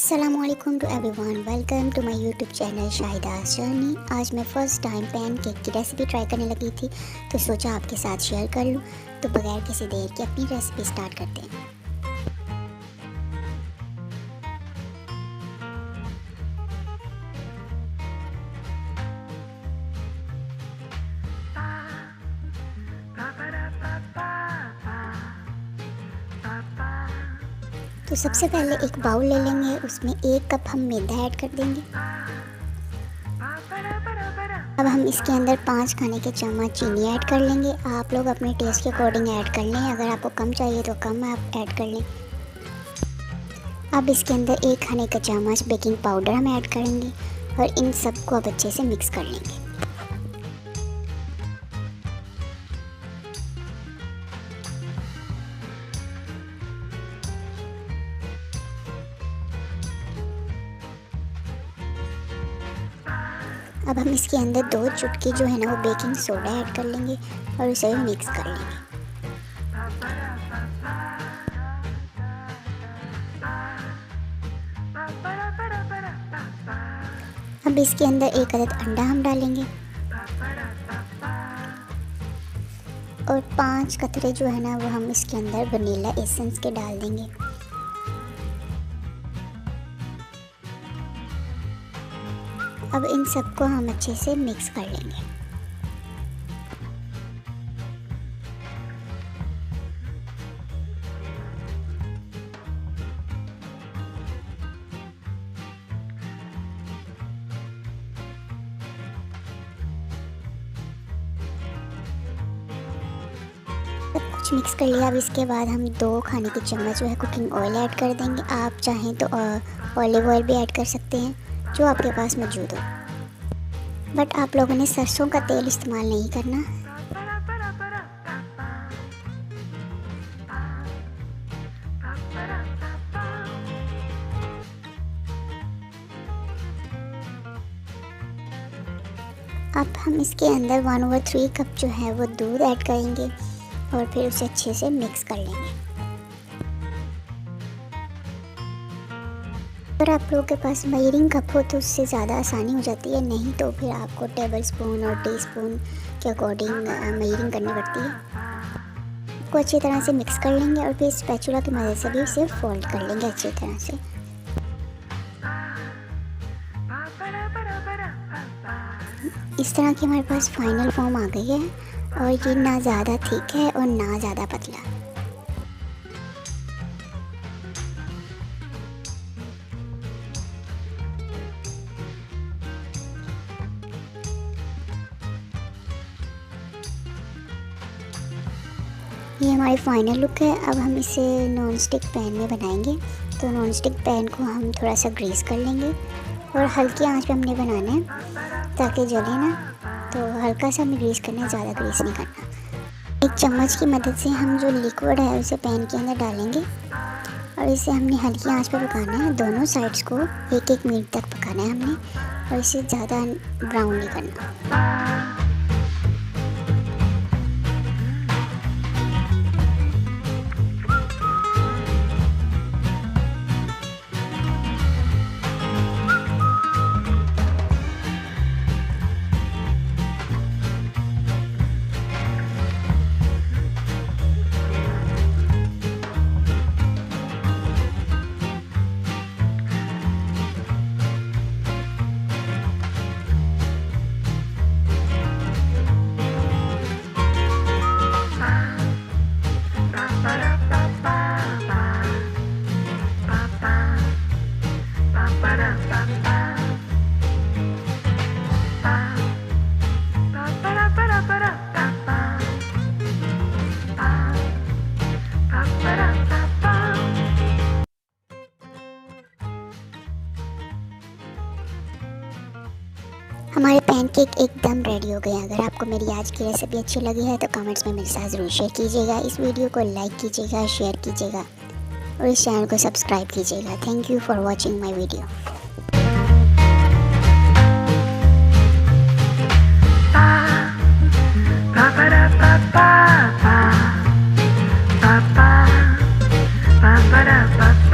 अस्सलामुअलैकुम to everyone, welcome to my YouTube channel Shahida's journey. आज मैं फ़र्स्ट टाइम पैन केक की रेसिपी ट्राई करने लगी थी, तो सोचा आपके साथ शेयर कर लूँ। तो बगैर किसी देर के अपनी रेसिपी स्टार्ट करते हैं। तो सबसे पहले एक बाउल ले लेंगे, उसमें 1 कप हम मैदा ऐड कर देंगे। अब हम इसके अंदर 5 खाने के चम्मच चीनी ऐड कर लेंगे। आप लोग अपने टेस्ट के अकॉर्डिंग ऐड कर लें, अगर आपको कम चाहिए तो कम आप ऐड कर लें। अब इसके अंदर 1 खाने का चम्मच बेकिंग पाउडर हम ऐड करेंगे और इन सबको अब अच्छे से मिक्स कर लेंगे। अब हम इसके अंदर 2 चुटकी जो है ना वो बेकिंग सोडा ऐड कर लेंगे और उसे भी मिक्स कर लेंगे। अब इसके अंदर 1 अदद अंडा हम डालेंगे और 5 कतरे जो है ना वो हम इसके अंदर वनीला एसेंस के डाल देंगे। अब इन सबको हम अच्छे से मिक्स कर लेंगे। सब कुछ मिक्स कर लिया। अब इसके बाद हम 2 खाने के चम्मच जो है कुकिंग ऑयल ऐड कर देंगे। आप चाहें तो ऑलिव ऑयल भी ऐड कर सकते हैं, जो आपके पास मौजूद हो, बट आप लोगों ने सरसों का तेल इस्तेमाल नहीं करना। अब हम इसके अंदर 1/3 कप जो है वो दूध ऐड करेंगे और फिर उसे अच्छे से मिक्स कर लेंगे। अगर आप लोगों के पास मेजरिंग कप हो तो उससे ज़्यादा आसानी हो जाती है, नहीं तो फिर आपको टेबल स्पून और टीस्पून के अकॉर्डिंग मेजरिंग करनी पड़ती है। इसको अच्छी तरह से मिक्स कर लेंगे और फिर स्पैचुला की मदद से भी इसे फोल्ड कर लेंगे अच्छी तरह से। इस तरह की हमारे पास फाइनल फॉर्म आ गई है और ये ना ज़्यादा थिक है और ना ज़्यादा पतला। ये हमारी फाइनल लुक है। अब हम इसे नॉन स्टिक पैन में बनाएंगे। तो नॉन स्टिक पैन को हम थोड़ा सा ग्रीस कर लेंगे और हल्की आंच पे हमने बनाना है ताकि जले ना। तो हल्का सा हमें ग्रीस करना है, ज़्यादा ग्रीस नहीं करना। एक चम्मच की मदद से हम जो लिक्विड है उसे पैन के अंदर डालेंगे और इसे हमने हल्की आंच पे पकाना है। दोनों साइड्स को 1-1 मिनट तक पकाना है हमने और इसे ज़्यादा ब्राउन नहीं करना। हमारे पैनकेक एकदम रेडी हो गए। अगर आपको मेरी आज की रेसिपी अच्छी लगी है तो कमेंट्स में मेरे साथ ज़रूर शेयर कीजिएगा। इस वीडियो को लाइक कीजिएगा, शेयर कीजिएगा और इस चैनल को सब्सक्राइब कीजिएगा। Thank you for watching my video. Ba ba ba ba ba ba ba ba ba.